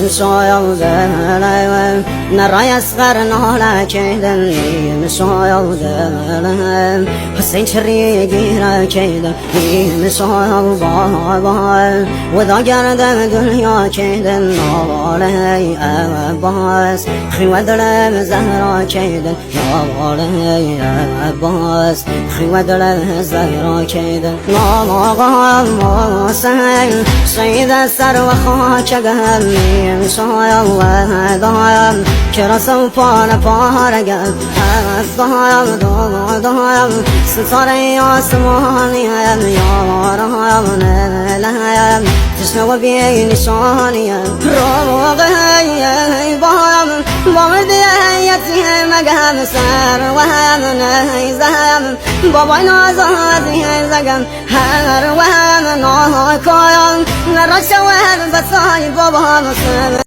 مسايا زلم نراي أصغر نهلا كيدن مسايا زلم حسين شري جيرا كيدن مسايا بابا وذا قردم دنيا كيدن نوالي أباس خي ودلم زهرا كيدن نوالي أباس خي ودلم زهرا كيدن نوالي سهل سيد السر وخاك قهمي مسايا الله ضايم كرا سوفانا فارقم ضايم ضايم ستاري آسماني يا رايم نلايم تسنو بي نشاني روغي بايم بامدي يتي مقام سر وهم نيزم بابا نازازي زقم هر وهم ناكايم نرشوه بساي بابا مسلم